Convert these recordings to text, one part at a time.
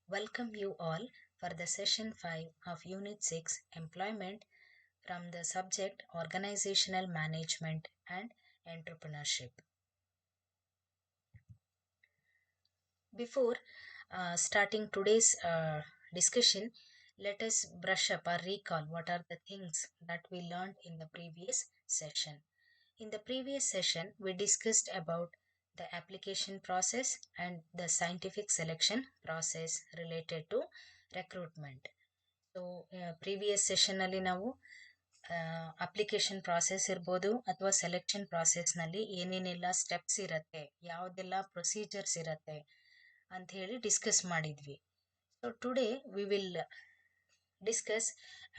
Welcome you all for the session 5 of Unit 6 Employment from the subject Organizational Management and Entrepreneurship. Before starting today's discussion, let us brush up or recall what are the things that we learned in the previous session. In the previous session, we discussed about the application process and the scientific selection process related to recruitment. So previous ಸೆಷನ್ನಲ್ಲಿ ನಾವು application process ಇರ್ಬೋದು ಅಥವಾ selection ಪ್ರಾಸೆಸ್ನಲ್ಲಿ ಏನೇನೆಲ್ಲ steps ಇರುತ್ತೆ, ಯಾವುದೆಲ್ಲ procedures ಇರುತ್ತೆ ಅಂತ ಹೇಳಿ ಡಿಸ್ಕಸ್ ಮಾಡಿದ್ವಿ. So today we will discuss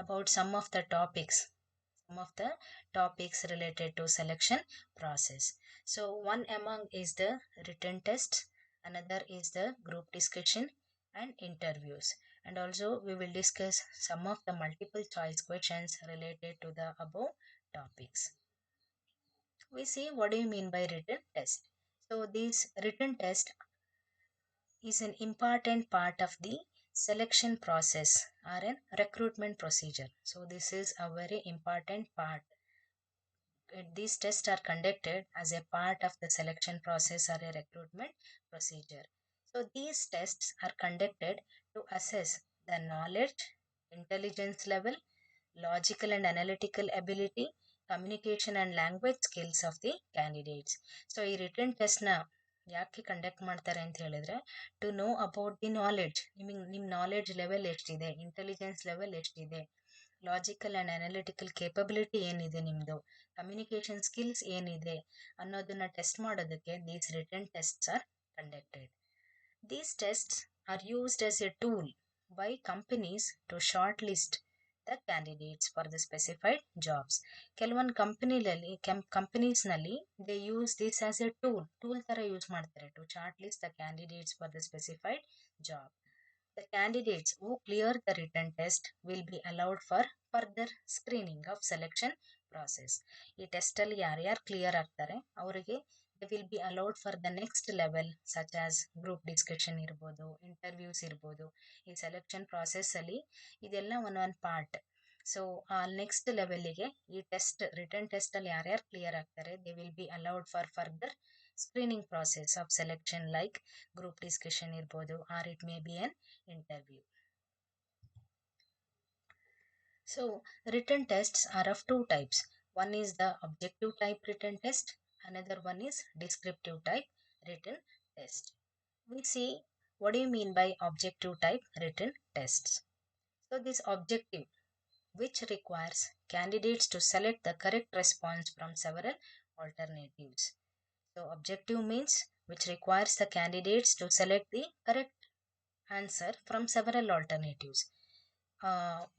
about some of the topics related to selection process. So one among is the written tests, another is the group discussion and interviews, and also we will discuss some of the multiple choice questions related to the above topics. We see what do you mean by written test. So these written test is an important part of the selection process or an recruitment procedure. So this is a very important part. These tests are conducted as a part of the selection process or a recruitment procedure. So these tests are conducted to assess the knowledge, intelligence level, logical and analytical ability, communication and language skills of the candidates. So ಈ written ಟೆಸ್ಟ್ನ ಯಾಕೆ conduct ಮಾಡ್ತಾರೆ ಅಂತ ಹೇಳಿದ್ರೆ, to know about the knowledge, ನಿಮ್ಮ knowledge level ಎಷ್ಟಿದೆ, intelligence level ಎಷ್ಟಿದೆ, logical and analytical capability ಏನಿದೆ ನಿಮ್ಮದು, ಕಮ್ಯುನಿಕೇಷನ್ ಸ್ಕಿಲ್ಸ್ ಏನಿದೆ ಅನ್ನೋದನ್ನ ಟೆಸ್ಟ್ ಮಾಡೋದಕ್ಕೆ these written tests are conducted. These tests are used as a tool by companies to shortlist the candidates for the specified jobs. ಕೆಲವೊಂದು ಕಂಪನೀಸ್ನಲ್ಲಿ they use this as a tool ಥರ use ಮಾಡ್ತಾರೆ to short list the candidates for the specified job. The candidates who clear the written test will be allowed for further screening of selection process. ಈ ಟೆಸ್ಟಲ್ಲಿ ಯಾರ್ಯಾರು clear ಆಗ್ತಾರೆ ಅವರಿಗೆ they will be allowed for the next level such as group discussion ಇರ್ಬೋದು, interviews ಇರ್ಬೋದು. ಈ selection ಪ್ರಾಸೆಸ್ಸಲ್ಲಿ ಇದೆಲ್ಲ ಒಂದೊಂದು part. So ಆ ನೆಕ್ಸ್ಟ್ ಲೆವೆಲ್ಲಿಗೆ ಈ ರಿಟರ್ನ್ ಟೆಸ್ಟಲ್ಲಿ ಯಾರ್ಯಾರು ಕ್ಲಿಯರ್ ಆಗ್ತಾರೆ they will be allowed for further screening process of selection like group discussion ಇರ್ಬೋದು or it may be an interview. So written tests are of two types. One is the objective type written test, another one is descriptive type written test. We see what do you mean by objective type written tests. So this objective, which requires candidates to select the correct response from several alternatives. So objective means which requires the candidates to select the correct answer from several alternatives.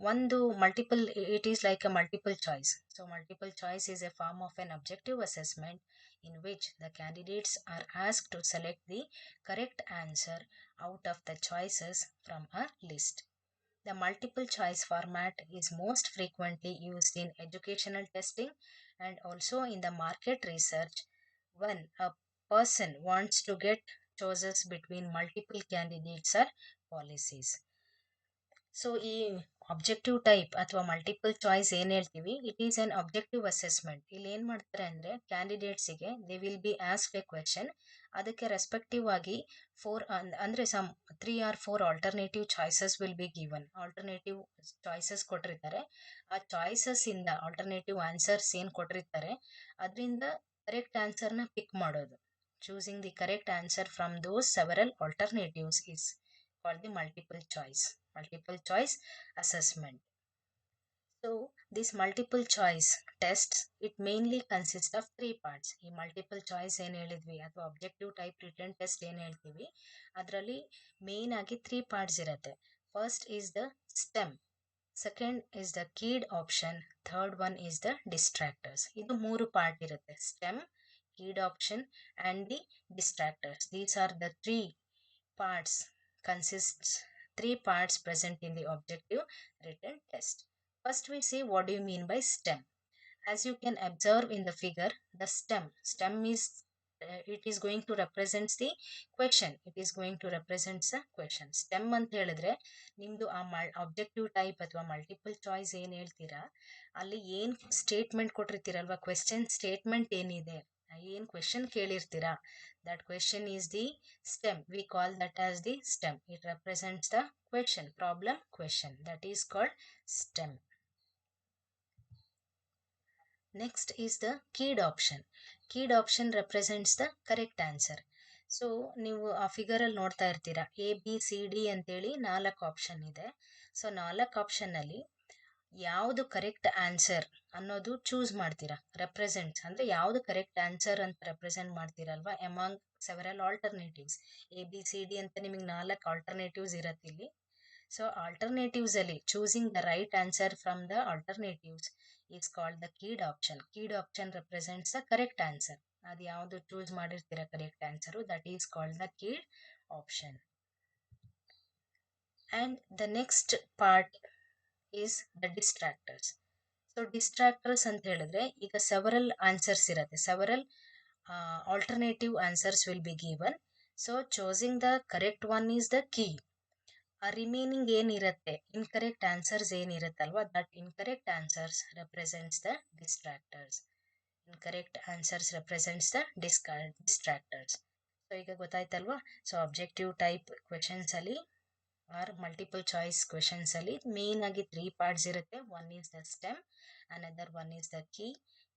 One multiple, it is like a multiple choice. So multiple choice is a form of an objective assessment in which the candidates are asked to select the correct answer out of the choices from a list. The multiple choice format is most frequently used in educational testing and also in the market research when a person wants to get choices between multiple candidates or policies. So ಈ objective type ಅಥವಾ multiple choice ಏನು ಹೇಳ್ತೀವಿ, it is an objective assessment. ಇಲ್ಲಿ ಏನು ಮಾಡ್ತಾರೆ ಅಂದರೆ ಕ್ಯಾಂಡಿಡೇಟ್ಸಿಗೆ they will be ask a question, ಅದಕ್ಕೆ ರೆಸ್ಪೆಕ್ಟಿವ್ ಆಗಿ ಅಂದರೆ some 3 or 4 alternative choices will be given. Alternative choices ಕೊಟ್ಟಿರ್ತಾರೆ, ಆ ಚಾಯ್ಸಸ್ ಇಂದ ಆಲ್ಟರ್ನೇಟಿವ್ ಆನ್ಸರ್ಸ್ ಏನು ಕೊಟ್ಟಿರ್ತಾರೆ ಅದರಿಂದ ಕರೆಕ್ಟ್ ಆನ್ಸರ್ನ ಪಿಕ್ ಮಾಡೋದು. Choosing the correct answer from those several alternatives is called the multiple choice assessment. So this multiple choice tests, it mainly consists of 3 parts. ಈ multiple choice ಏನು ಹೇಳಿದ್ವಿ ಅಥವಾ objective type written test ಏನು ಹೇಳ್ತೀವಿ ಅದರಲ್ಲಿ main ಆಗಿ 3 parts ಇರುತ್ತೆ. First is the stem, second is the keyed option, third one is the distractors. ಇದು 3 ಪಾರ್ಟ್ ಇರುತ್ತೆ, stem, keyed option and the distractors. These are the 3 parts consists 3 parts present in the objective written test. First we see what do you mean by STEM. As you can observe in the figure, the STEM is it is going to represents the question. It is going to represents the question. STEM ಅಂತ ಹೇಳಿದ್ರೆ ನಿಮ್ದು ಆ objective type ಅಥವಾ multiple choice ಏನು ಹೇಳ್ತೀರಾ ಅಲ್ಲಿ ಏನು statement ಕೊಟ್ಟಿರ್ತೀರಲ್ವಾ, question statement ಏನಿದೆ, ಏನು ಕ್ವೆಶನ್ ಕೇಳಿರ್ತೀರಾ, that question is the stem. We call that as the stem. It represents the question, problem question, that is called stem. Next is the keyed option. Keyed option represents the correct answer. So ನೀವು ಆ ಫಿಗರಲ್ಲಿ ನೋಡ್ತಾ ಇರ್ತೀರಾ ABCD ಅಂತೇಳಿ 4 option ಇದೆ. So 4 ಆಪ್ಷನ್ನಲ್ಲಿ ಯಾವುದು correct answer ಅನ್ನೋದು choose ಮಾಡ್ತೀರಾ. ರೆಪ್ರೆಸೆಂಟ್ಸ್ ಅಂದರೆ ಯಾವುದು ಕರೆಕ್ಟ್ ಆನ್ಸರ್ ಅಂತ ರೆಪ್ರೆಸೆಂಟ್ ಮಾಡ್ತೀರಲ್ವಾ ಎಮಾಂಗ್ ಸೆವೆರಲ್ ಆಲ್ಟರ್ನೇಟಿವ್ಸ್. ABCD ಅಂತ ನಿಮಗೆ 4 ಆಲ್ಟರ್ನೇಟಿವ್ಸ್ ಇರತ್ತೆ ಇಲ್ಲಿ. ಸೊ ಆಲ್ಟರ್ನೇಟಿವ್ಸ್ ಅಲ್ಲಿ choosing the right answer from the alternatives is called the keyed option. Keyed option represents the correct answer. ಅದು ಯಾವುದು ಚೂಸ್ ಮಾಡಿರ್ತೀರ correct answer, that is called the keyed option. And the next part is the distractors. So distractors ಅಂತ ಹೇಳಿದ್ರೆ ಈಗ several answers ಇರುತ್ತೆ, several alternative answers will be given. So choosing the correct one is the key. ಆ remaining ಏನಿರುತ್ತೆ incorrect answers ಏನಿರುತ್ತಲ್ವಾ, that incorrect answers represents the distractors. Incorrect answers represents the distractors. So ಈಗ ಗೊತ್ತಾಯ್ತಲ್ವಾ. So objective type questions ಅಲ್ಲಿ or multiple choice questions ಅಲ್ಲಿ main ಆಗಿ 3 parts ಇರುತ್ತೆ. One is the stem, another one is the key,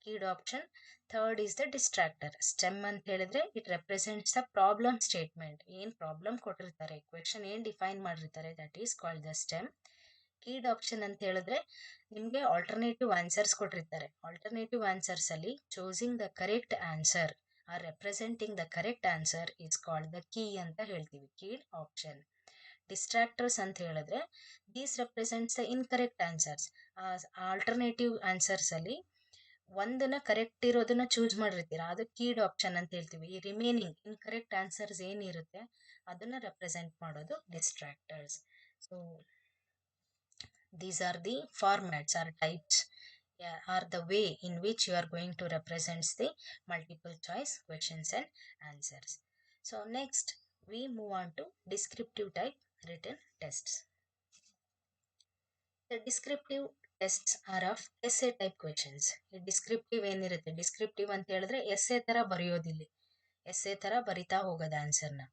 keyed option, third is the distractor. Stem ಅಂತ ಹೇಳಿದ್ರೆ it represents the problem statement. ಏನು problem ಕೊಟ್ಟಿರ್ತಾರೆ, question ಏನು define ಮಾಡಿರ್ತಾರೆ, that is called the stem. Keyed option ಅಂತ ಹೇಳಿದ್ರೆ ನಿಮಗೆ alternative answers ಕೊಟ್ಟಿರ್ತಾರೆ. ಆಲ್ಟರ್ನೇಟಿವ್ ಆನ್ಸರ್ಸ್ ಅಲ್ಲಿ choosing the correct answer or representing the correct answer is called the key ಅಂತ ಹೇಳ್ತೀವಿ, ಕೀಡ್ ಆಪ್ಷನ್. ಡಿಸ್ಟ್ರಾಕ್ಟರ್ಸ್ ಅಂತ ಹೇಳಿದ್ರೆ these represents the incorrect answers. Alternative answers ಅಲ್ಲಿ ಒಂದನ್ನ ಕರೆಕ್ಟ್ ಇರೋದನ್ನ ಚೂಸ್ ಮಾಡಿರ್ತೀರಾ, ಅದು ಕೀಡ್ ಆಪ್ಷನ್ ಅಂತ ಹೇಳ್ತೀವಿ. ಈ ರಿಮೈನಿಂಗ್ ಇನ್ಕರೆಕ್ಟ್ ಆನ್ಸರ್ಸ್ ಏನಿರುತ್ತೆ ಅದನ್ನ ರೆಪ್ರೆಸೆಂಟ್ ಮಾಡೋದು distractors. So these are the formats or types, are the way in which you are going to represent the multiple choice questions and answers. So next we move on to descriptive type written tests. The descriptive tests are of essay type questions. Descriptive ಏನಿರುತ್ತೆ, descriptive ಅಂತ ಹೇಳಿದ್ರೆ essay ತರ ಬರೆಯೋದಿಲ್ಲ, essay ತರ ಬರಿತಾ ಹೋಗೋದು ಆನ್ಸರ್ನ.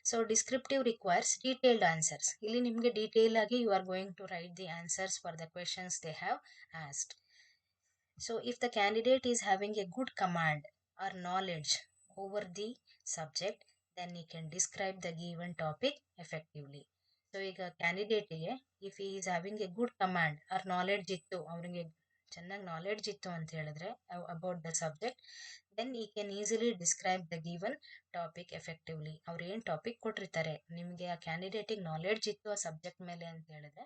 So descriptive requires detailed answers. ಇಲ್ಲಿ ನಿಮಗೆ ಡೀಟೇಲ್ ಆಗಿ you are going to write the answers for the questions they have asked. So if the candidate is having a good command or knowledge over the subject, then you can describe the given topic effectively. So ಈಗ ಕ್ಯಾಂಡಿಡೇಟಿಗೆ if ಈ is having a good command or knowledge ಇತ್ತು, ಅವರಿಗೆ ಚೆನ್ನಾಗಿ knowledge ಇತ್ತು ಅಂತ ಹೇಳಿದ್ರೆ about the subject, then ಈ can easily describe the given topic effectively. ಅವ್ರು ಏನು ಟಾಪಿಕ್ ಕೊಟ್ಟಿರ್ತಾರೆ, ನಿಮಗೆ ಆ ಕ್ಯಾಂಡಿಡೇಟಿಗೆ ನಾಲೆಡ್ಜ್ ಇತ್ತು ಆ ಸಬ್ಜೆಕ್ಟ್ ಮೇಲೆ ಅಂತ ಹೇಳಿದ್ರೆ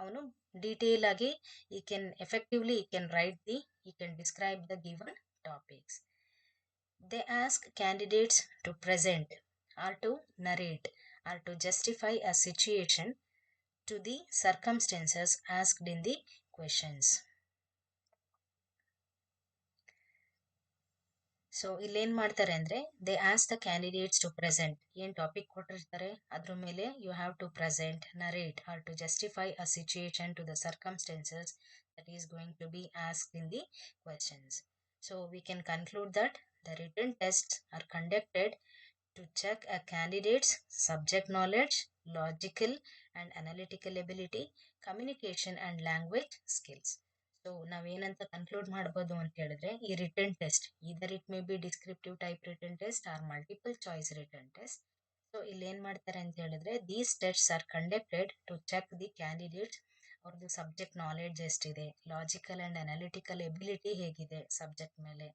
ಅವನು ಡೀಟೇಲ್ ಆಗಿ he can effectively he can write the he can describe the given topics. They ask candidates to present or to narrate or to justify a situation to the circumstances asked in the questions. So ಇಲ್ಲೇನು ಮಾಡ್ತಾರೆ ಅಂದರೆ they ask the candidates to present, ಏನು topic ಕೊಟ್ಟಿರ್ತಾರೆ ಅದ್ರ ಮೇಲೆ you have to present, narrate or to justify a situation to the circumstances that is going to be asked in the questions. So we can conclude that the written tests are conducted to check a candidate's subject knowledge, logical and analytical ability, communication and language skills. So ನಾವೇನಂತ conclude ಮಾಡ್ಬೋದು ಅಂತ ಹೇಳಿದ್ರೆ ಈ written test either it may be descriptive type written test or multiple choice written test. So ಇಲ್ಲಿ ಏನು ಮಾಡ್ತಾರೆ ಅಂತ ಹೇಳಿದ್ರೆ these tests are conducted to check the candidates ಅವ್ರದ್ದು ಸಬ್ಜೆಕ್ಟ್ ನಾಲೆಡ್ಜ್ ಎಷ್ಟಿದೆ, ಲಾಜಿಕಲ್ ಆ್ಯಂಡ್ ಅನಾಲಿಟಿಕಲ್ ಎಬಿಲಿಟಿ ಹೇಗಿದೆ ಸಬ್ಜೆಕ್ಟ್ ಮೇಲೆ,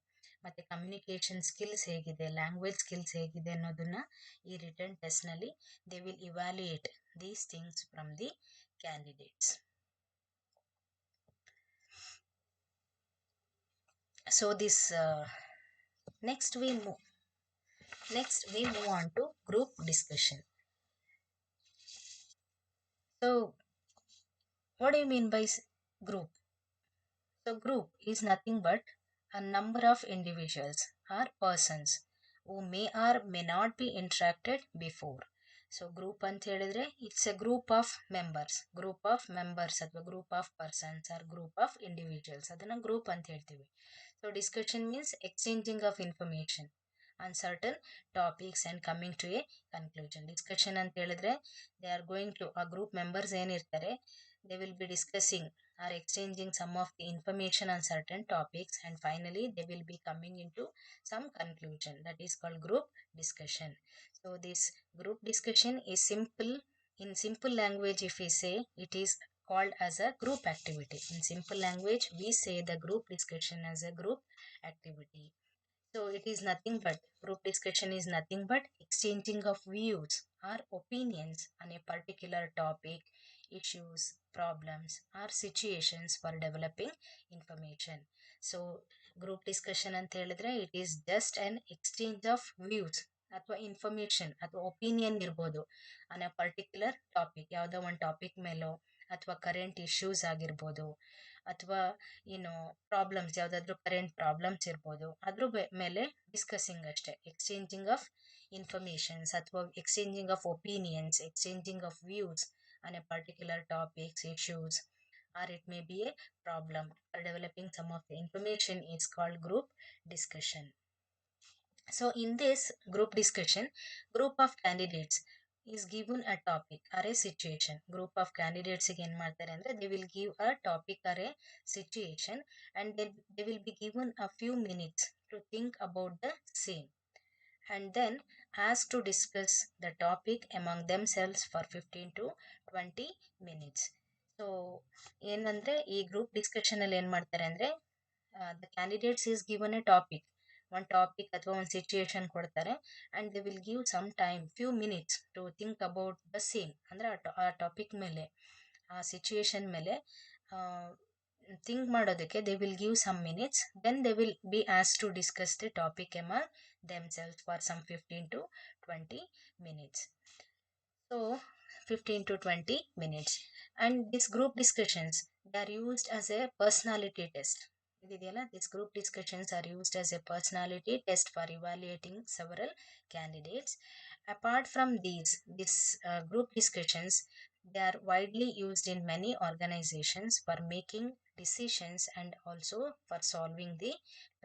ಮತ್ತು ಕಮ್ಯುನಿಕೇಷನ್ ಸ್ಕಿಲ್ಸ್ ಹೇಗಿದೆ, ಲ್ಯಾಂಗ್ವೇಜ್ ಸ್ಕಿಲ್ಸ್ ಹೇಗಿದೆ ಅನ್ನೋದನ್ನ ಈ ರಿಟನ್ ಟೆಸ್ಟ್ನಲ್ಲಿ they will evaluate these things from the candidates. So this next we move on to group discussion. So what do you mean by group? So group is nothing but a number of individuals or persons who may or may not be interacted before. So group ಅಂತ ಹೇಳಿದ್ರೆ it's a group of members ಅಥವಾ group of persons or group of individuals, ಅದನ್ನ group ಅಂತ ಹೇಳ್ತೀವಿ. So discussion means exchanging of information on certain topics and coming to a conclusion. Discussion ಅಂತ ಹೇಳಿದ್ರೆ they are going to, ಆ group members ಏನಿರ್ತಾರೆ they will be discussing or exchanging some of the information on certain topics, and finally they will be coming into some conclusion. That is called group discussion. So this group discussion is simple. In simple language, if we say, it is called as a group activity. In simple language, we say the group discussion as a group activity. So it is nothing but, group discussion is nothing but exchanging of views or opinions on a particular topic, issues, problems or situations for developing information. So group discussion ಅಂತ ಹೇಳಿದ್ರೆ it is just an exchange of views ಅಥವಾ information ಅಥವಾ opinion ಇರ್ಬೋದು on a particular topic, ಯಾವುದೋ ಒಂದು topic ಮೇಲೋ ಅಥವಾ current issues ಆಗಿರ್ಬೋದು ಅಥವಾ ಏನು ಪ್ರಾಬ್ಲಮ್ಸ್, ಯಾವುದಾದ್ರೂ ಕರೆಂಟ್ ಪ್ರಾಬ್ಲಮ್ಸ್ ಇರ್ಬೋದು, ಅದ್ರ ಮೇಲೆ ಡಿಸ್ಕಸಿಂಗ್ ಅಷ್ಟೇ. ಎಕ್ಸ್ಚೇಂಜಿಂಗ್ ಆಫ್ ಇನ್ಫಾರ್ಮೇಷನ್ಸ್ ಅಥವಾ exchanging of opinions, exchanging of views on a particular topics, issues, or it may be a problem for developing some of the information is called group discussion. So in this group discussion, group of candidates is given a topic or a situation. Group of candidates ಗೆ ಏನು ಮಾಡ್ತಾರೆ ಅಂದರೆ they will give a topic or a situation and they will be given a few minutes to think about the same, and then asked to discuss the topic among themselves for 15 to 20 minutes. So ಏನಂದರೆ ಈ group ಡಿಸ್ಕಷನಲ್ಲಿ ಏನು ಮಾಡ್ತಾರೆ ಅಂದರೆ the candidates is given a topic, ಒಂದು topic ಅಥವಾ ಒಂದು situation ಕೊಡ್ತಾರೆ and they will give some time, few minutes to think about the same. ಅಂದರೆ ಆ ಟಾಪಿಕ್ ಮೇಲೆ, ಆ ಸಿಚುಯೇಷನ್ ಮೇಲೆ ಥಿಂಕ್ ಮಾಡೋದಕ್ಕೆ they will give some minutes, then they will be ಆಸ್ to discuss the topic among themselves for some 15 to 20 minutes. So 15 to 20 minutes. And these group discussions, they are used as a personality test. These group discussions are used as a personality test for evaluating several candidates. Apart from these group discussions, they are widely used in many organizations for making decisions and also for solving the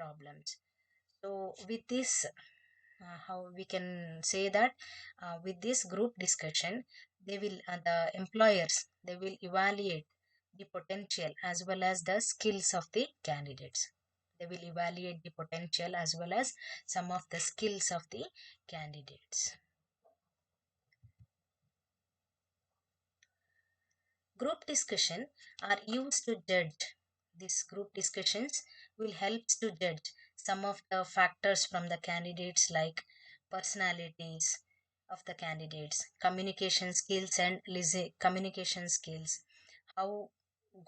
problems. So with this, how we can say that with this group discussion, they will the employers, they will evaluate the potential as well as the skills of the candidates. They will evaluate the potential as well as some of the skills of the candidates. Group discussion are used to judge. These group discussions will help to judge some of the factors from the candidates, like personalities of the candidates, communication skills and communication skills, how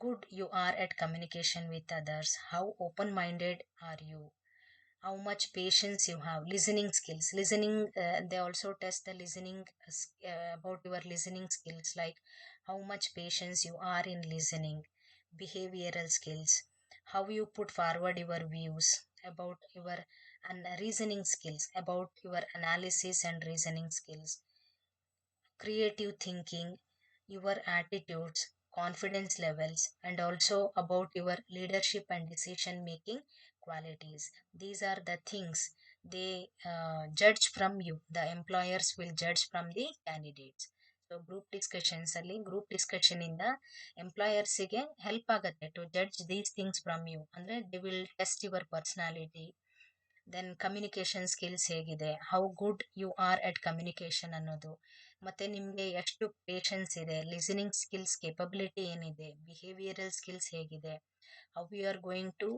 good you are at communication with others, how open-minded are you, how much patience you have, listening skills. Listening, they also test the listening about your listening skills, like how much patience you are in listening, behavioral skills, how you put forward your views, about your reasoning skills, about your analysis and reasoning skills, creative thinking, your attitudes, confidence levels, and also about your leadership and decision making qualities. These are the things they judge from you. The employers will judge from the candidates. So group discussions ಅಲ್ಲಿ, group discussion ಇಂದ ಎಂಪ್ಲಾಯರ್ಸಿಗೆ help ಆಗುತ್ತೆ to judge these things from you. ಅಂದರೆ they will test your personality, then communication skills ಹೇಗಿದೆ, how good you are at communication ಅನ್ನೋದು, ಮತ್ತು ನಿಮಗೆ ಎಷ್ಟು ಪೇಷನ್ಸ್ ಇದೆ, ಲಿಸನಿಂಗ್ ಸ್ಕಿಲ್ಸ್ ಕೇಪಬಿಲಿಟಿ ಏನಿದೆ, ಬಿಹೇವಿಯರಲ್ ಸ್ಕಿಲ್ಸ್ ಹೇಗಿದೆ, how you are going to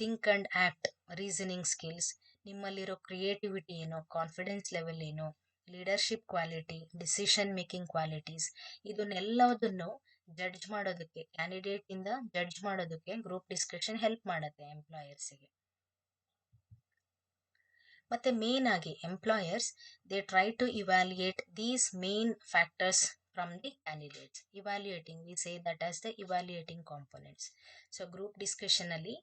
think and act, reasoning skills, ನಿಮ್ಮಲ್ಲಿರೋ ಕ್ರಿಯೇಟಿವಿಟಿ ಏನೋ, ಕಾನ್ಫಿಡೆನ್ಸ್ ಲೆವೆಲ್ ಏನೋ, leadership quality, decision making qualities, ಇದನ್ನೆಲ್ಲದನ್ನು judge ಮಾಡೋದಕ್ಕೆ, ಕ್ಯಾಂಡಿಡೇಟ್ ಇಂದ ಜಡ್ಜ್ ಮಾಡೋದಕ್ಕೆ ಗ್ರೂಪ್ ಡಿಸ್ಕಷನ್ ಹೆಲ್ಪ್ ಮಾಡುತ್ತೆ ಎಂಪ್ಲಾಯರ್ಸಿಗೆ. ಮತ್ತೆ ಮೇನ್ ಆಗಿ employers they try to evaluate these main factors from the candidates. Evaluating, we say that as the evaluating components. So group discussion ಅಲ್ಲಿ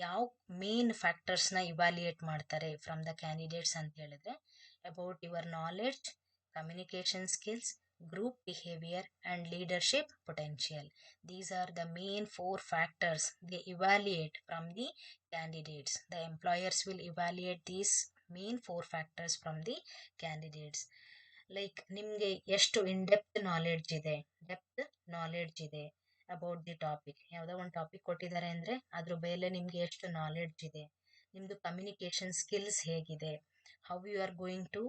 ಯಾವ main ಫ್ಯಾಕ್ಟರ್ಸ್ನ evaluate ಮಾಡ್ತಾರೆ ಫ್ರಮ್ ದ ಕ್ಯಾಂಡಿಡೇಟ್ಸ್ ಅಂತ ಹೇಳಿದ್ರೆ about your knowledge, communication skills, group behavior, and leadership potential. These are the main four factors they evaluate from the candidates. The employers will evaluate these main four factors from the candidates. Like ನಿಮಗೆ ಎಷ್ಟು in depth knowledge ಇದೆ, depth knowledge ಇದೆ about the topic. ಯಾವುದೋ ಒಂದು topic ಕೊಟ್ಟಿದ್ದಾರೆ ಅಂದರೆ ಅದ್ರ ಮೇಲೆ ನಿಮಗೆ ಎಷ್ಟು ನಾಲೆಡ್ಜ್ ಇದೆ, ನಿಮ್ಮದು ಕಮ್ಯುನಿಕೇಷನ್ ಸ್ಕಿಲ್ಸ್ ಹೇಗಿದೆ, how you are going to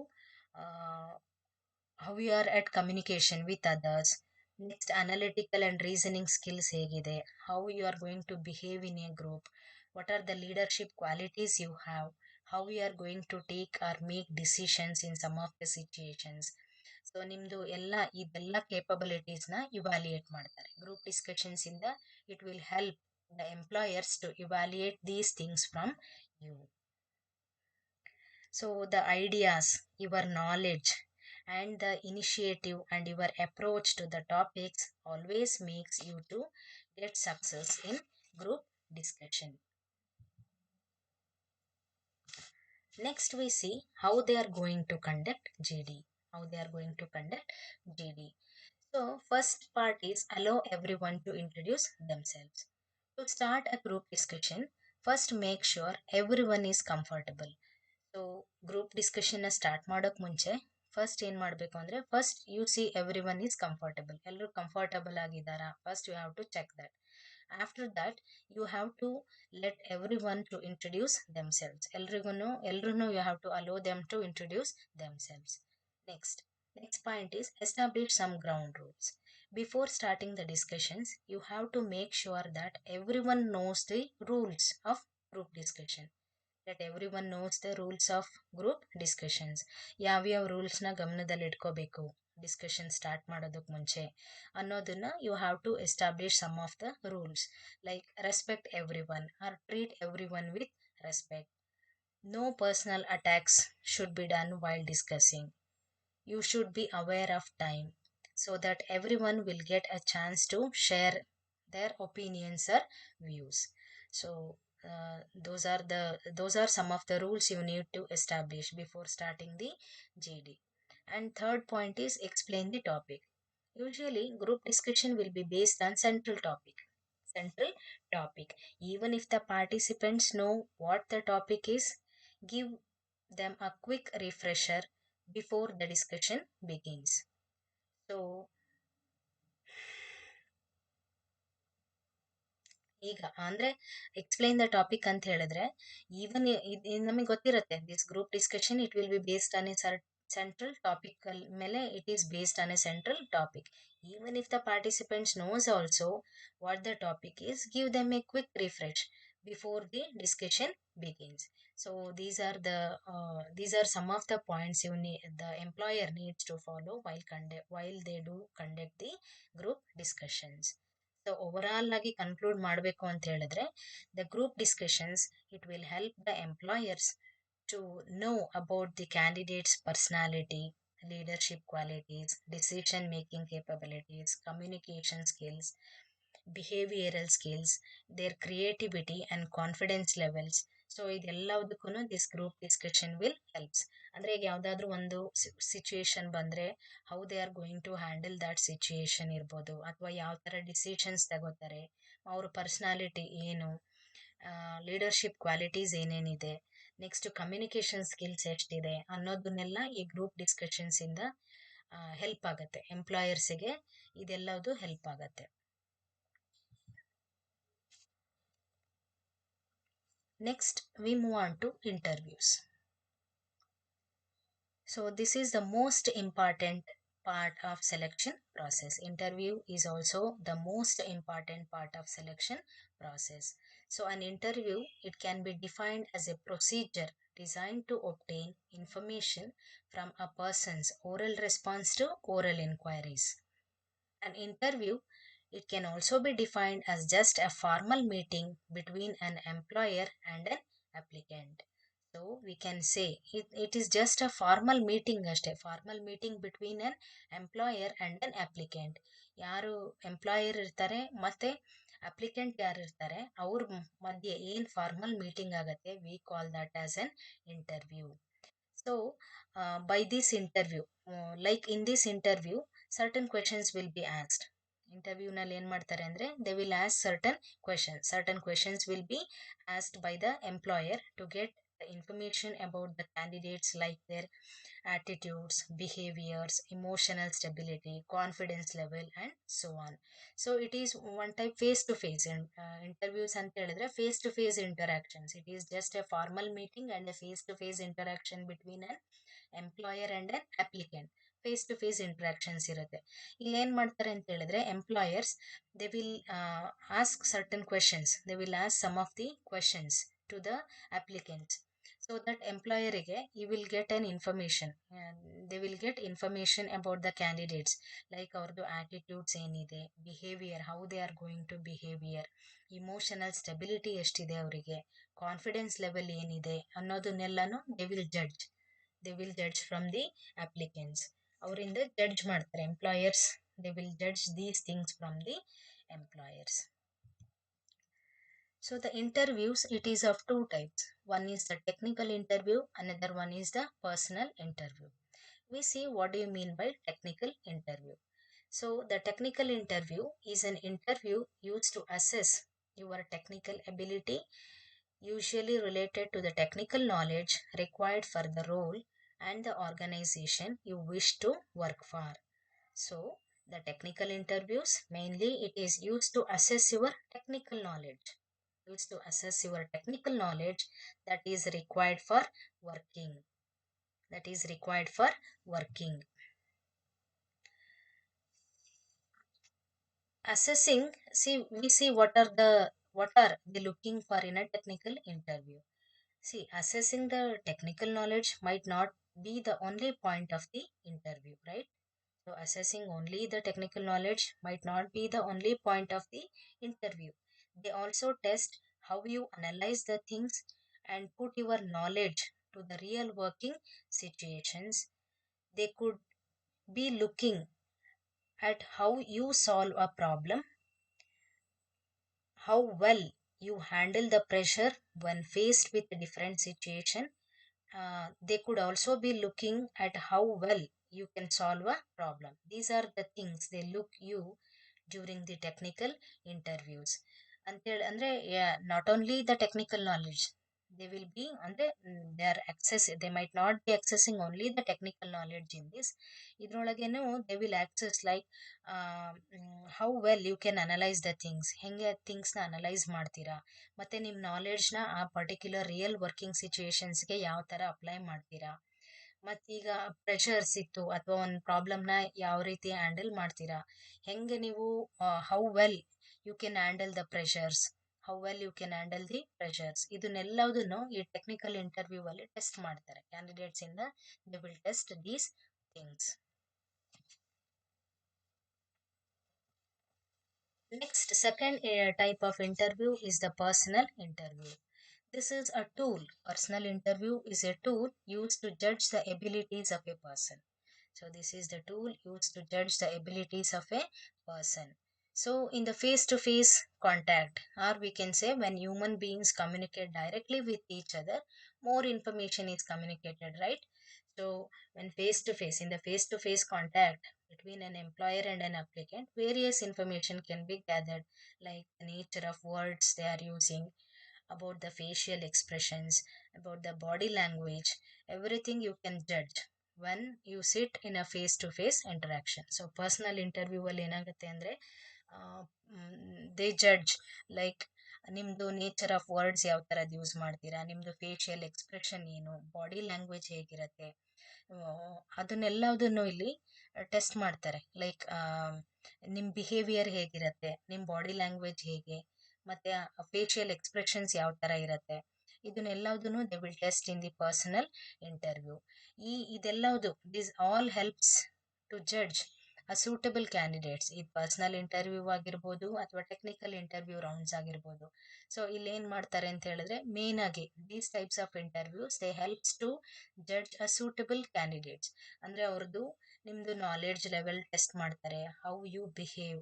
how you are at communication with others. Next analytical and reasoning skills ಹೇಗಿದೆ, how you are going to behave in a group, what are the leadership qualities you have, how you are going to take or make decisions in some of the situations. So ನಿಮ್ಮದು ಇದೆಲ್ಲ ಕೇಪಬಿಲಿಟೀಸ್ನ evaluate ಮಾಡ್ತಾರೆ group discussions ಇಂದ. It will help the employers to evaluate these things from you. So the ideas, your knowledge and the initiative and your approach to the topics always makes you to get success in group discussion. Next we see how they are going to conduct GD. How they are going to conduct GD. So first part is allow everyone to introduce themselves. To start a group discussion, first make sure everyone is comfortable. So group ಡಿಸ್ಕಷನ್ನ start ಮಾಡೋಕ್ಕೆ ಮುಂಚೆ first ಏನು ಮಾಡಬೇಕು ಅಂದರೆ first you see every one is comfortable. ಎಲ್ಲರೂ comfortable ಆಗಿದ್ದಾರಾ, first you have to check that. After that you have to let every one to introduce themselves. ಎಲ್ಲರೂ you have to allow them to introduce themselves. Next point is establish some ground rules. Before starting the discussions, you have to make sure that everyone knows the rules of group discussion. That everyone knows the rules of group discussions. ಯಾವ್ಯಾವ ರೂಲ್ಸ್ನ ಗಮನದಲ್ಲಿ ಇಟ್ಕೋಬೇಕು discussion start ಮಾಡೋದಕ್ಕೆ ಮುಂಚೆ ಅನ್ನೋದನ್ನ you have to establish some of the rules. Like respect every one or treat every one with respect. No personal attacks should be done while discussing. You should be aware of time so that everyone will get a chance to share their opinions or views. So those are some of the rules you need to establish before starting the GD. And third point is explain the topic. Usually group discussion will be based on central topic. Even if the participants know what the topic is, give them a quick refresher before the discussion begins. So ಈಗ ಅಂದರೆ explain the topic ಅಂತ ಹೇಳಿದ್ರೆ even ನಮಗೆ ಗೊತ್ತಿರುತ್ತೆ this group discussion it will be based on a central topic ಮೇಲೆ it is based on a central topic. Even if the participants knows also what the topic is, give them a quick refresh before the discussion begins. So these are some of the points the employer needs to follow while they do conduct the group discussions. So overall ಆಗಿ conclude ಮಾಡಬೇಕು ಅಂತ ಹೇಳಿದ್ರೆ the group discussions it will help the employers to know about the candidates personality, leadership qualities, decision making capabilities, communication skills, behavioral skills, their creativity and confidence levels. So ಇದೆಲ್ಲದಕ್ಕೂ this group discussion will helps. ಅಂದರೆ ಈಗ ಯಾವುದಾದ್ರೂ ಒಂದು situation ಬಂದರೆ how they are going to handle that situation ಇರ್ಬೋದು, ಅಥವಾ ಯಾವ ಥರ ಡಿಸಿಷನ್ಸ್ ತಗೋತಾರೆ, ಅವ್ರ ಪರ್ಸ್ನಾಲಿಟಿ ಏನು, ಲೀಡರ್ಶಿಪ್ ಕ್ವಾಲಿಟೀಸ್ ಏನೇನಿದೆ, ನೆಕ್ಸ್ಟ್ ಕಮ್ಯುನಿಕೇಷನ್ ಸ್ಕಿಲ್ಸ್ ಎಷ್ಟಿದೆ ಅನ್ನೋದನ್ನೆಲ್ಲ ಈ ಗ್ರೂಪ್ ಡಿಸ್ಕಷನ್ಸಿಂದ ಹೆಲ್ಪ್ ಆಗುತ್ತೆ ಎಂಪ್ಲಾಯರ್ಸಿಗೆ. ಇದೆಲ್ಲದು ಹೆಲ್ಪ್ ಆಗುತ್ತೆ. Next, we move on to interviews. So this is the most important part of selection process. Interview is also the most important part of selection process. So an interview, it can be defined as a procedure designed to obtain information from a person's oral response to oral inquiries. An interview, it can also be defined as just a formal meeting between an employer and an applicant. So we can say it is just a formal meeting ಅಷ್ಟೇ, formal meeting between an employer and an applicant. ಯಾರು employer ಇರ್ತಾರೆ ಮತ್ತೆ applicant ಯಾರು ಇರ್ತಾರೆ ಅವ್ರ ಮಧ್ಯೆ ಏನ್ formal meeting ಆಗತ್ತೆ, V call that as an interview. So by this interview, like in this interview certain questions will be asked. Interview ನಲ್ಲಿ ಏನ್ ಮಾಡ್ತಾರೆ ಅಂದ್ರೆ they will ask certain questions will be asked by the employer to get the information about the candidates, like their attitudes, behaviors, emotional stability, confidence level, and so on. So it is one type face to face and interviews ಅಂತ ಹೇಳಿದ್ರೆ face to face interactions. It is just a formal meeting and a face to face interaction between an employer and an applicant. Face to face interactions ಇರುತ್ತೆ. ಇಲ್ಲಿ ಏನ್ ಮಾಡ್ತಾರೆ ಅಂತ ಹೇಳಿದ್ರೆ employers they will ask certain questions, they will ask some of the questions to the applicants. So that ಎಂಪ್ಲಾಯರಿಗೆ you will get an information, they will get information about the candidates, like ಅವ್ರದ್ದು attitudes ಏನಿದೆ, behaviour, how they are going to behaviour, emotional stability ಎಷ್ಟಿದೆ ಅವರಿಗೆ, confidence level ಏನಿದೆ ಅನ್ನೋದನ್ನೆಲ್ಲನೂ they will judge from the applicants. ಅವರಿಂದ judge ಮಾಡ್ತಾರೆ employers, they will judge these things from the employers. So the interviews, it is of two types. One is the technical interview, another one is the personal interview. We see what do you mean by technical interview. So the technical interview is an interview used to assess your technical ability, usually related to the technical knowledge required for the role and the organization you wish to work for. So the technical interviews, mainly it is used to assess your technical knowledge, that is required for working. Assessing, we see what are they looking for in a technical interview. See, assessing the technical knowledge might not be the only point of the interview, right? So assessing only the technical knowledge might not be the only point of the interview. They also test how you analyze the things and put your knowledge to the real working situations. They could be looking at how you solve a problem, how well you handle the pressure when faced with a different situation. They could also be looking at how well you can solve a problem. These are the things they look you during the technical interviews. ಅಂತೇಳಿ ಅಂದರೆ not only the technical knowledge, they will be ಅಂದರೆ they are access, they might not be accessing only the technical knowledge in this. ಇದ್ರೊಳಗೇನು they will access like how well you can analyze the things, ಹೆಂಗೆ ಥಿಂಗ್ಸ್ನ analyse ಮಾಡ್ತೀರಾ, ಮತ್ತು ನಿಮ್ಮ ನಾಲೆಡ್ಜ್ನ ಆ particular real working ಸಿಚುವೇಶನ್ಸ್ಗೆ ಯಾವ ಥರ apply ಮಾಡ್ತೀರಾ, ಮತ್ತೀಗ ಪ್ರೆಷರ್ಸ್ ಇತ್ತು ಅಥವಾ ಒಂದು ಪ್ರಾಬ್ಲಮ್ನ ಯಾವ ರೀತಿ ಹ್ಯಾಂಡಲ್ ಮಾಡ್ತೀರಾ, ಹೆಂಗೆ ನೀವು how well you can handle the pressures, ಇದನ್ನೆಲ್ಲದನ್ನು ಈ ಟೆಕ್ನಿಕಲ್ ಇಂಟರ್ವ್ಯೂ ಅಲ್ಲಿ ಟೆಸ್ಟ್ ಮಾಡ್ತಾರೆ ಕ್ಯಾಂಡಿಡೇಟ್ಸ್ ಇಂದ. They will test these things. Next, second type of interview is the personal interview. This is a tool. Personal interview is a tool used to judge the abilities of a person. So this is the tool used to judge the abilities of a person. So in the face-to-face contact, or we can say when human beings communicate directly with each other, more information is communicated, right? So when face-to-face, in the face-to-face contact between an employer and an applicant, various information can be gathered, like the nature of words they are using, about the facial expressions, about the body language, everything you can judge when you sit in a face to face interaction. So personal interview ಅಲ್ಲಿ ಏನಾಗುತ್ತೆ ಅಂದರೆ they judge like ನಿಮ್ಮದು nature of words ಯಾವ ಥರದ್ದು use ಮಾಡ್ತೀರಾ, ನಿಮ್ಮದು facial expression ಏನು, body language ಹೇಗಿರುತ್ತೆ, ಅದನ್ನೆಲ್ಲದನ್ನು ಇಲ್ಲಿ ಟೆಸ್ಟ್ ಮಾಡ್ತಾರೆ. ಲೈಕ್ ನಿಮ್ಮ ಬಿಹೇವಿಯರ್ ಹೇಗಿರುತ್ತೆ, ನಿಮ್ಮ ಬಾಡಿ ಲ್ಯಾಂಗ್ವೇಜ್ ಹೇಗೆ, ಮತ್ತು ಫೇಶಿಯಲ್ ಎಕ್ಸ್ಪ್ರೆಷನ್ಸ್ ಯಾವ ಥರ ಇರುತ್ತೆ, ಇದನ್ನೆಲ್ಲದನ್ನು they will test in the personal interview. ಇದೆಲ್ಲವುದು this all helps to judge suitable candidates, ಇದು ಪರ್ಸನಲ್ ಇಂಟರ್ವ್ಯೂ ಆಗಿರ್ಬೋದು ಅಥವಾ ಟೆಕ್ನಿಕಲ್ ಇಂಟರ್ವ್ಯೂ ರೌಂಡ್ಸ್ ಆಗಿರ್ಬೋದು. ಸೊ ಇಲ್ಲಿ ಏನು ಮಾಡ್ತಾರೆ ಅಂತ ಹೇಳಿದ್ರೆ, ಮೇನ್ ಆಗಿ these types of interviews they helps to judge suitable candidates. ಅಂದರೆ ಅವ್ರದ್ದು ನಿಮ್ಮದು ನಾಲೆಡ್ಜ್ ಲೆವೆಲ್ ಟೆಸ್ಟ್ ಮಾಡ್ತಾರೆ, how you behave,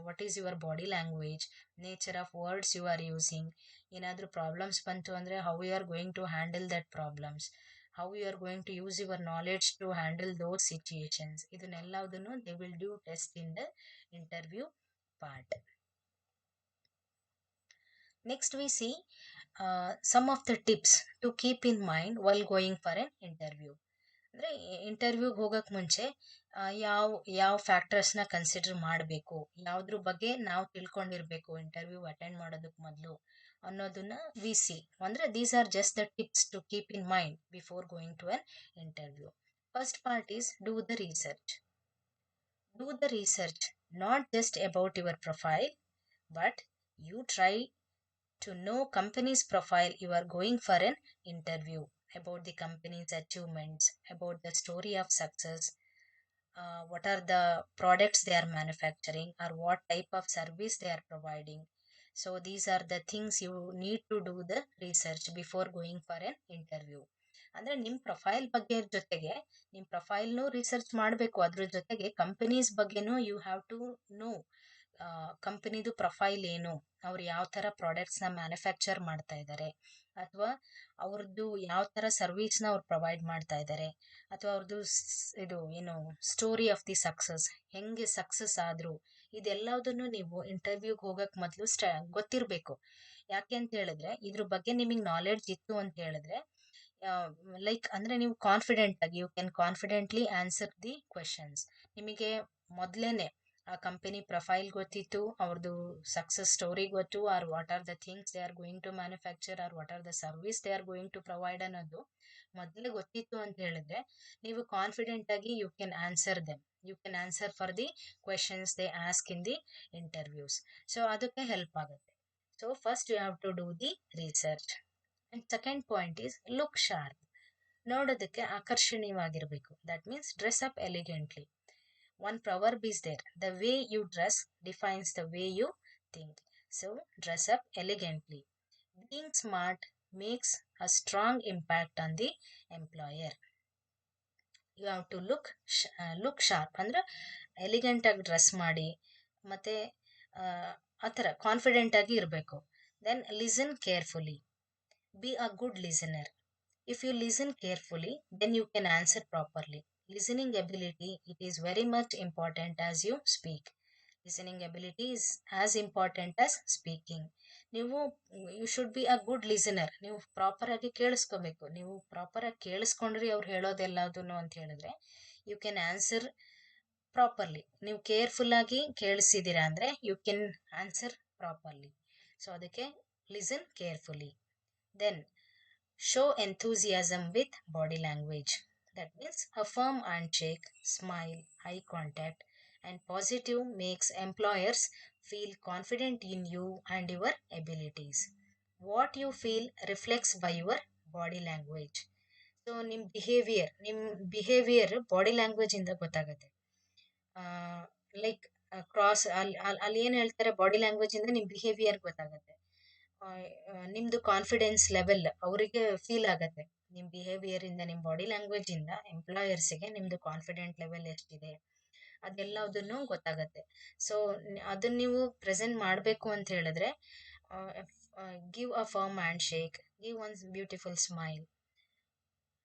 what is your body language, nature of words you are using, ಏನಾದರೂ ಪ್ರಾಬ್ಲಮ್ಸ್ ಬಂತು ಅಂದರೆ how you are going to handle that problems, how you are going to use your knowledge to handle those situations. ಇದನ್ನೆಲ್ಲದನ್ನು they will do test in the interview part. Next we see some of the tips to keep in mind while going for an interview. ಅಂದರೆ ಇಂಟರ್ವ್ಯೂಗೆ ಹೋಗೋಕ್ಕೆ ಮುಂಚೆ ಯಾವ ಯಾವ ಫ್ಯಾಕ್ಟರ್ಸ್ನ consider ಮಾಡಬೇಕು, ಯಾವುದ್ರ ಬಗ್ಗೆ ನಾವು ತಿಳ್ಕೊಂಡಿರಬೇಕು ಇಂಟರ್ವ್ಯೂ ಅಟೆಂಡ್ ಮಾಡೋದಕ್ಕೆ ಮೊದಲು ಅನ್ನೋದನ್ನ ವಿ ಸಿ. ಅಂದರೆ these are just the tips to keep in mind before going to an interview. First part is do the research. Do the research not just about your profile, but you try to know company's profile you are going for an interview, about the company's achievements, about the story of success, what are the products they are manufacturing or what type of service they are providing. So these are the things you need to do the research before going for an interview. ಅಂದರೆ ನಿಮ್ಮ profile ಬಗ್ಗೆ ಜೊತೆಗೆ ನಿಮ್ಮ ಪ್ರೊಫೈಲ್ನೂ research ಮಾಡಬೇಕು, ಅದ್ರ ಜೊತೆಗೆ companies ಬಗ್ಗೆನೂ you have to know ಕಂಪನಿದು ಪ್ರೊಫೈಲ್ ಏನು, ಅವ್ರು ಯಾವ ಥರ ಪ್ರಾಡಕ್ಟ್ಸ್ನ ಮ್ಯಾನುಫ್ಯಾಕ್ಚರ್ ಮಾಡ್ತಾ ಇದ್ದಾರೆ, ಅಥವಾ ಅವ್ರದ್ದು ಯಾವ ಥರ ಸರ್ವಿಸ್ನ ಅವ್ರು ಪ್ರೊವೈಡ್ ಮಾಡ್ತಾ ಇದ್ದಾರೆ, ಅಥವಾ ಅವ್ರದ್ದು ಇದು ಏನು ಸ್ಟೋರಿ ಆಫ್ ದಿ ಸಕ್ಸಸ್, ಹೆಂಗೆ ಸಕ್ಸಸ್ ಆದರು, ಇದೆಲ್ಲದನ್ನು ನೀವು ಇಂಟರ್ವ್ಯೂಗೆ ಹೋಗೋಕ್ಕೆ ಮೊದಲು ಗೊತ್ತಿರಬೇಕು. ಯಾಕೆ ಅಂತ ಹೇಳಿದ್ರೆ ಇದ್ರ ಬಗ್ಗೆ ನಿಮಗೆ ನಾಲೆಡ್ಜ್ ಇತ್ತು ಅಂತ ಹೇಳಿದ್ರೆ ಲೈಕ್ ಅಂದರೆ ನೀವು ಕಾನ್ಫಿಡೆಂಟ್ ಆಗಿ you can confidently answer the questions. ನಿಮಗೆ ಮೊದಲೇನೆ ಆ ಕಂಪನಿ ಪ್ರೊಫೈಲ್ ಗೊತ್ತಿತ್ತು, ಅವ್ರದ್ದು ಸಕ್ಸಸ್ ಸ್ಟೋರಿ ಗೊತ್ತು, or what are the things they are going to manufacture, or what are the service they are going to provide ಅನ್ನೋದು ಮೊದಲೇ ಗೊತ್ತಿತ್ತು ಅಂತ ಹೇಳಿದ್ರೆ ನೀವು ಕಾನ್ಫಿಡೆಂಟ್ ಆಗಿ you can answer them, you can answer for the questions they ask in the interviews. So ಅದಕ್ಕೆ help ಆಗುತ್ತೆ. So first you have to do the research. And second point is look sharp. ನೋಡೋದಕ್ಕೆ ಆಕರ್ಷಣೀಯವಾಗಿರಬೇಕು. That means dress up elegantly. One proverb is there, the way you dress defines the way you think. So dress up elegantly. Being smart makes a strong impact on the employer. You have to look sharp. ಅಂದ್ರೆ elegant ಆಗಿ dress ಮಾಡಿ ಮತ್ತೆ ಆ ಥರ confident ಆಗಿ ಇರಬೇಕು. Then listen carefully. Be a good listener. If you listen carefully, then you can answer properly. Listening ability, it is very much important as you speak. Listening ability is as important as speaking. You should be a good listener. ನೀವು proper ಆಗಿ ಕೇಳಿಸ್ಕೋಬೇಕು. ನೀವು proper ಆಗಿ ಕೇಳಿಸ್ಕೊಂಡ್ರಿ ಅವ್ರು ಹೇಳೋದೆಲ್ಲದನ್ನು ಅಂತ ಹೇಳಿದ್ರೆ you can answer properly. ನೀವು careful ಆಗಿ ಕೇಳಿಸಿದ್ದೀರಾ ಅಂದರೆ you can answer properly. So ಅದಕ್ಕೆ listen carefully. Then show enthusiasm with body language. That means a firm handshake, smile, eye contact, and positive makes employers feel confident in you and your abilities. What you feel reflects by your body language. So ನಿಮ್ಮ behaviour body language ಇಂದ ಗೊತ್ತಾಗುತ್ತೆ. Like cross ಅಲ್ಲಿ ಏನು ಹೇಳ್ತಾರೆ, body language ಇಂದ ನಿಮ್ಮ behaviour ಗೊತ್ತಾಗುತ್ತೆ. ನಿಮ್ಮದು ಕಾನ್ಫಿಡೆನ್ಸ್ ಲೆವೆಲ್ ಅವರಿಗೆ ಫೀಲ್ ಆಗುತ್ತೆ. ನಿಮ್ಮ ಬಿಹೇವಿಯರ್ ಇಂದ, ನಿಮ್ಮ ಬಾಡಿ ಲ್ಯಾಂಗ್ವೇಜ್ ಇಂದ ಎಂಪ್ಲಾಯರ್ಸಿಗೆ ನಿಮ್ಮದು ಕಾನ್ಫಿಡೆಂಟ್ ಲೆವೆಲ್ ಎಷ್ಟಿದೆ ಅದೆಲ್ಲದನ್ನು ಗೊತ್ತಾಗುತ್ತೆ. ಸೊ ಅದನ್ನ ನೀವು ಪ್ರೆಸೆಂಟ್ ಮಾಡಬೇಕು ಅಂತ ಹೇಳಿದ್ರೆ give a firm handshake, give one beautiful smile,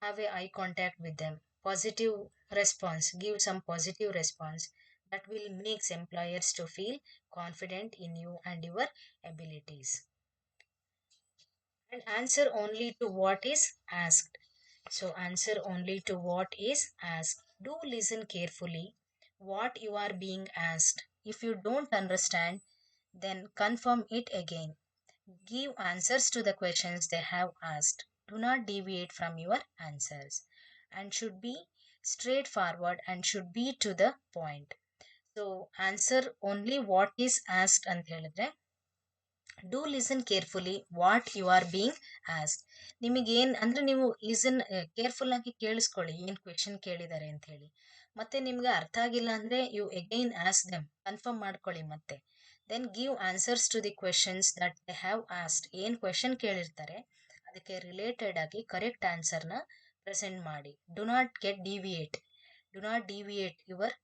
have a eye contact with them, positive response, give some positive response that will makes employers to feel confident in you and your abilities. And answer only to what is asked. So answer only to what is asked. Do listen carefully what you are being asked. If you don't understand, then confirm it again. Give answers to the questions they have asked. Do not deviate from your answers and should be straightforward and should be to the point. So answer only what is asked ಅಂತ ಹೇಳಿದ್ರೆ do listen carefully what you are being ask. ನಿಮಗೇನು ಅಂದರೆ ನೀವು listen careful ಆಗಿ ಕೇಳಿಸ್ಕೊಳ್ಳಿ ಏನು question ಕೇಳಿದ್ದಾರೆ ಅಂತ ಹೇಳಿ. ಮತ್ತೆ ನಿಮ್ಗೆ ಅರ್ಥ ಆಗಿಲ್ಲ ಅಂದರೆ you again ask them, confirm ಮಾಡ್ಕೊಳ್ಳಿ ಮತ್ತೆ. Then give answers to the questions that they have asked. ಏನು ಕ್ವೆಶನ್ ಕೇಳಿರ್ತಾರೆ ಅದಕ್ಕೆ ರಿಲೇಟೆಡ್ ಆಗಿ ಕರೆಕ್ಟ್ ಆನ್ಸರ್ನ ಪ್ರೆಸೆಂಟ್ ಮಾಡಿ. Do not deviate your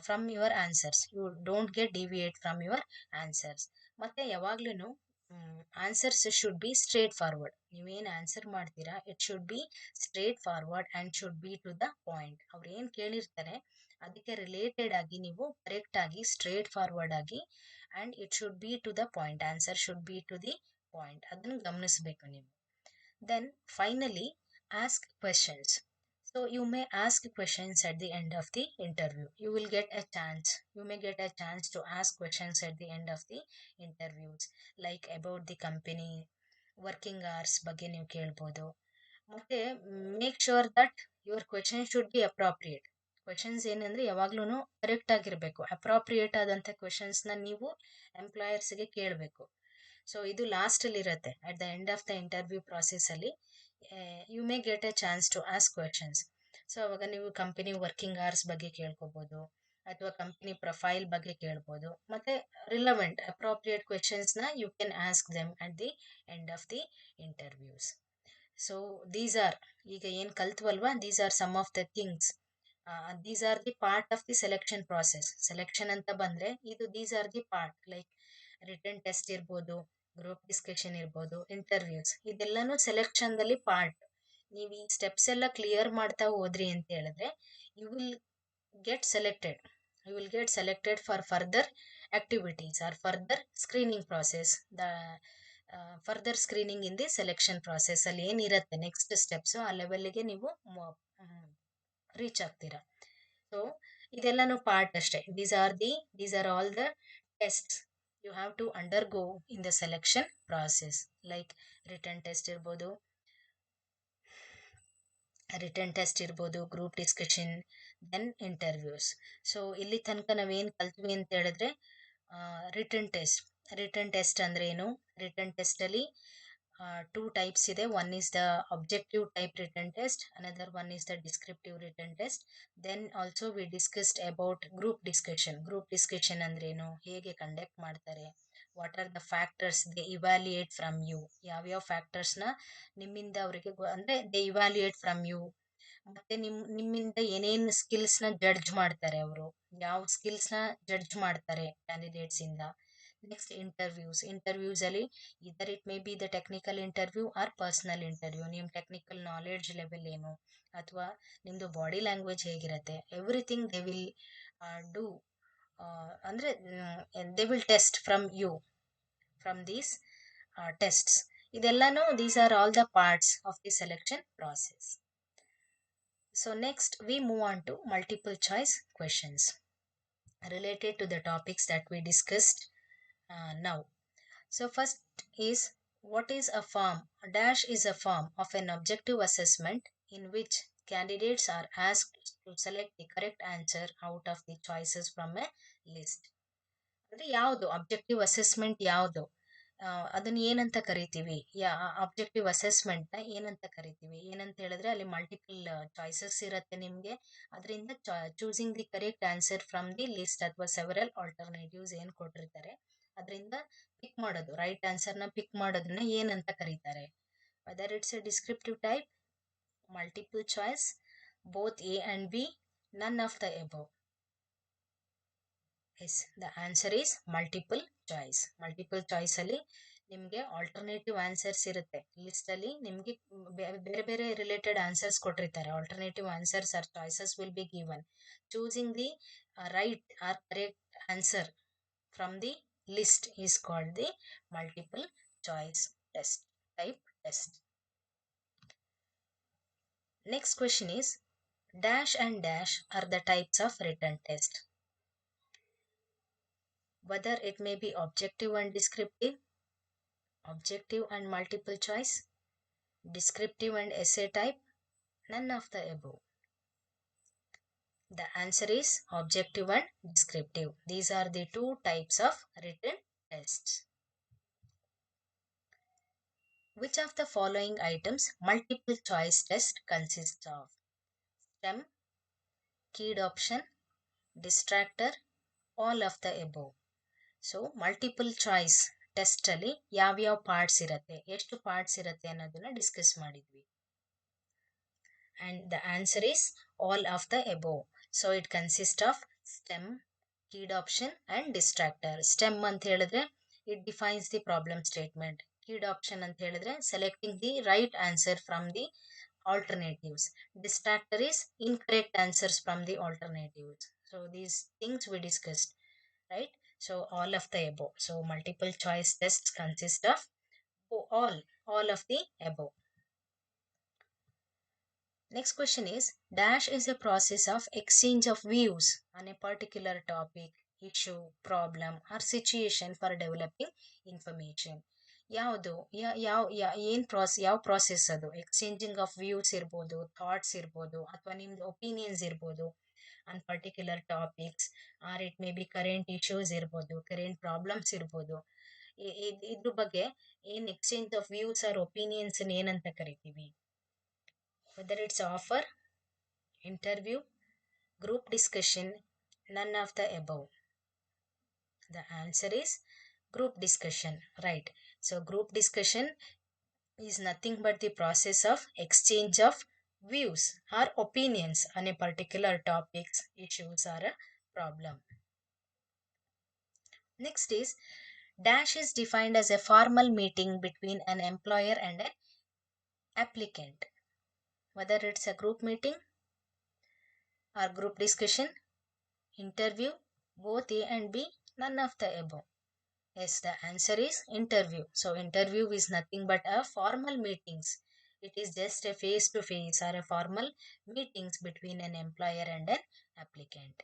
from your answers. You don't get deviate from your answers. ಮತ್ತೆ ಯಾವಾಗ್ಲೂ answers should be straight forward. ನೀವೇನು answer ಮಾಡ್ತೀರಾ it should be straight forward and should be to the point. ಅವ್ರು ಏನು ಕೇಳಿರ್ತಾರೆ ಅದಕ್ಕೆ related ಆಗಿ ನೀವು ಕರೆಕ್ಟ್ ಆಗಿ ಸ್ಟ್ರೇಟ್ ಫಾರ್ವರ್ಡ್ ಆಗಿ and it should be to the point, answer should be to the point, ಅದನ್ನು ಗಮನಿಸಬೇಕು ನೀವು. Then finally ask questions. So you may ask questions at the end of the interview. You will get a chance. You may get a chance to ask questions at the end of the interviews, like about the company, working hours ಬಗ್ಗೆ ನೀವು ಕೇಳ್ಬೋದು. ಮತ್ತೆ make sure that your question should be appropriate. Questions ಏನಂದ್ರೆ ಯಾವಾಗ್ಲೂ correct ಆಗಿರಬೇಕು. Appropriate ಆದಂಥ ಕ್ವೆಶನ್ಸ್ನ ನೀವು ಎಂಪ್ಲಾಯರ್ಸ್ಗೆ ಕೇಳಬೇಕು. ಸೊ ಇದು ಲಾಸ್ಟಲ್ಲಿ ಇರುತ್ತೆ. At the end of the interview ಪ್ರಾಸೆಸ್ಸಲ್ಲಿ you may get a chance to ask questions. So ಅವಾಗ ನೀವು ಕಂಪನಿ ವರ್ಕಿಂಗ್ ಅವರ್ಸ್ ಬಗ್ಗೆ ಕೇಳ್ಕೊಬೋದು, ಅಥವಾ ಕಂಪನಿ ಪ್ರೊಫೈಲ್ ಬಗ್ಗೆ ಕೇಳ್ಬೋದು. ಮತ್ತು ರಿಲವೆಂಟ್ ಅಪ್ರಾಪ್ರಿಯೇಟ್ ಕ್ವೆಶನ್ಸ್ನ you can ask them at the end of the interviews. So these are, ಈಗ ಏನು ಕಲ್ತ್ವಲ್ವಾ, these are some of the things. These are the part of the selection process. Selection ಅಂತ ಬಂದರೆ ಇದು these are the part, like written test ಇರ್ಬೋದು, group discussion ಇರ್ಬೋದು, interviews, ಇದೆಲ್ಲನೂ ಸೆಲೆಕ್ಷನ್ದಲ್ಲಿ ಪಾರ್ಟ್. ನೀವು ಈ ಸ್ಟೆಪ್ಸ್ ಎಲ್ಲ ಕ್ಲಿಯರ್ ಮಾಡ್ತಾ ಹೋದ್ರಿ ಅಂತ ಹೇಳಿದ್ರೆ you will get selected. You will get selected for further activities or further screening process. Further screening in the selection process ಅಲ್ಲಿ ಏನಿರುತ್ತೆ ನೆಕ್ಸ್ಟ್ ಸ್ಟೆಪ್ಸು ಆ ಲೆವೆಲ್ಗೆ ನೀವು ರೀಚ್ ಆಗ್ತೀರಾ. ಸೊ ಇದೆಲ್ಲನೂ ಪಾರ್ಟ್ ಅಷ್ಟೇ. These are all the tests you have to undergo in the selection process, like written test ಇರ್ಬೋದು, group discussion, then interviews. So ಇಲ್ಲಿ ತನಕ ನಾವೇನು ಕಲ್ತ್ವಿ ಅಂತ ಹೇಳಿದ್ರೆ ರಿಟರ್ನ್ ಟೆಸ್ಟ್ ಅಂದ್ರೆ ಏನು, ರಿಟರ್ನ್ ಟೆಸ್ಟಲ್ಲಿ ಟೂ ಟೈಪ್ಸ್ ಇದೆ. One is the objective type written test, another one is the descriptive written test. Then also we discussed about group discussion ಅಂದ್ರೇನು, ಹೇಗೆ ಕಂಡಕ್ಟ್ ಮಾಡ್ತಾರೆ, what are the factors they evaluate from you, ಯಾವ್ಯಾವ ಫ್ಯಾಕ್ಟರ್ಸ್ನ ನಿಮ್ಮಿಂದ ಅವರಿಗೆ ಅಂದರೆ they evaluate from you. ಮತ್ತು ನಿಮ್ಮಿಂದ ಏನೇನು ಸ್ಕಿಲ್ಸ್ನ ಜಡ್ಜ್ ಮಾಡ್ತಾರೆ, ಅವರು ಯಾವ ಸ್ಕಿಲ್ಸ್ನ ಜಡ್ಜ್ ಮಾಡ್ತಾರೆ ಕ್ಯಾಂಡಿಡೇಟ್ಸಿಂದ. ನೆಕ್ಸ್ಟ್ ಇಂಟರ್ವ್ಯೂಸಲ್ಲಿ either it may be the technical interview or personal interview. ನಿಮ್ಮ ಟೆಕ್ನಿಕಲ್ ನಾಲೆಡ್ಜ್ ಲೆವೆಲ್ ಏನು, ಅಥವಾ ನಿಮ್ಮದು ಬಾಡಿ ಲ್ಯಾಂಗ್ವೇಜ್ ಹೇಗಿರುತ್ತೆ, ಎವ್ರಿಥಿಂಗ್ ದೇ ವಿಲ್ ಡೂ. ಅಂದರೆ they will test from you from these tests. ಇದೆಲ್ಲನೂ these are all the parts of the selection process. So next we move on to multiple choice questions related to the topics that we discussed now. So first is, what is a form? A dash is a form of an objective assessment in which candidates are asked to select the correct answer out of the choices from a list. ಅಂದರೆ ಯಾವುದು objective assessment, ಯಾವುದು ಅದನ್ನು ಏನಂತ ಕರಿತೀವಿ, objective ಅಸೆಸ್ಮೆಂಟ್ನ ಏನಂತ ಕರಿತೀವಿ, ಏನಂತ ಹೇಳಿದ್ರೆ ಅಲ್ಲಿ ಮಲ್ಟಿಪಲ್ ಚಾಯ್ಸಸ್ ಇರುತ್ತೆ ನಿಮಗೆ. ಅದರಿಂದ choosing the correct answer from the list ಅಥವಾ ಸೆವೆರಲ್ ಆಲ್ಟರ್ನೇಟಿವ್ಸ್ ಏನು ಕೊಟ್ಟಿರ್ತಾರೆ ಅದರಿಂದ ಪಿಕ್ ಮಾಡೋದು, ರೈಟ್ ಆನ್ಸರ್ನ ಪಿಕ್ ಮಾಡೋದನ್ನ ಏನಂತ ಕರೀತಾರೆ. Whether it's a descriptive type, multiple choice, both A and B, none of the above. Yes, the answer is multiple choice. Multiple ಚಾಯ್ಸಲ್ಲಿ ನಿಮಗೆ ಆಲ್ಟರ್ನೇಟಿವ್ ಆನ್ಸರ್ಸ್ ಇರುತ್ತೆ. ಲಿಸ್ಟಲ್ಲಿ ನಿಮಗೆ ಬೇರೆ ಬೇರೆ ರಿಲೇಟೆಡ್ ಆನ್ಸರ್ಸ್ ಕೊಟ್ಟಿರ್ತಾರೆ. Alternative answers or choices will be given. Choosing the right or correct answer from the list is called the multiple choice test type test. Next question is, dash and dash are the types of written test. Whether it may be objective and descriptive, objective and multiple choice, descriptive and essay type, none of the above. The answer is objective and descriptive. These are the two types of written tests. Which of the following items multiple choice test consists of? STEM, keyed option, distractor, all of the above. So multiple choice test ಅಲ್ಲಿ ಯಾವ್ಯಾವ parts ಇರುತ್ತೆ, ಎಷ್ಟು parts ಇರುತ್ತೆ ಅನ್ನೋದನ್ನ discuss ಮಾಡಿದ್ವಿ. And the answer is all of the above. So it consists of stem, keyed option and distractor. Stem ಅಂತ ಹೇಳಿದ್ರೆ it defines the problem statement. Keyed option ಅಂತ ಹೇಳಿದ್ರೆ selecting the right answer from the alternatives. Distractor is incorrect answers from the alternatives. So these things we discussed, right? So all of the above. So multiple choice tests consist of all of the above. Next question is, dash is a process of exchange of views on a particular topic, issue, problem or situation for developing information. ಯಾವುದು ಯಾವ process ಅದು? Exchanging of views ಇರ್ಬೋದು, thoughts ಇರ್ಬೋದು, ಅಥವಾ ನಿಮ್ದು opinions ಇರ್ಬೋದು on particular topics, or it may be current issues ಇರ್ಬೋದು, current problems ಇರ್ಬೋದು. ಇದ್ರ ಬಗ್ಗೆ ಏನ್ exchange of views or opinions ಏನಂತ ಕರಿತೀವಿ? Whether it's offer, interview, group discussion, none of the above. The answer is group discussion, right? So group discussion is nothing but the process of exchange of views or opinions on a particular topics, issues or a problem. Next is, dash is defined as a formal meeting between an employer and an applicant. Whether it's a group meeting or group discussion, interview, both A and B, none of the above. Yes, the answer is interview. So interview is nothing but a formal meetings. It is just a face-to-face or a formal meetings between an employer and an applicant.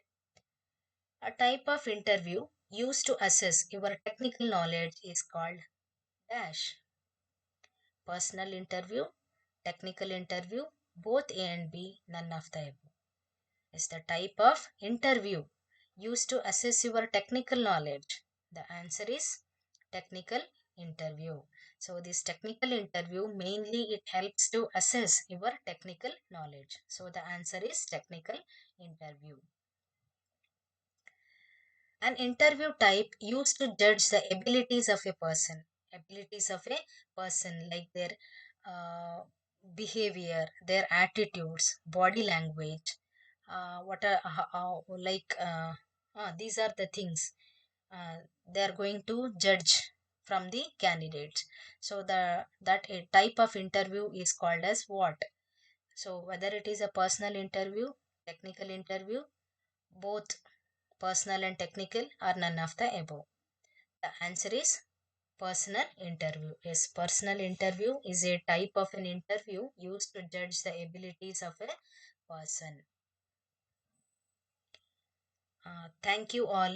A type of interview used to assess your technical knowledge is called dash. Personal interview, technical interview, both A and B, none of the above. Is the type of interview used to assess your technical knowledge. The answer is technical interview. So this technical interview mainly it helps to assess your technical knowledge. So the answer is technical interview. An interview type used to judge the abilities of a person. Abilities of a person like their behavior, their attitudes, body language, what are these are the things they are going to judge from the candidates. So that a type of interview is called as what? So whether it is a personal interview, technical interview, both personal and technical, or none of the above. The answer is personal interview. Yes, personal interview is a type of an interview used to judge the abilities of a person. Thank you all.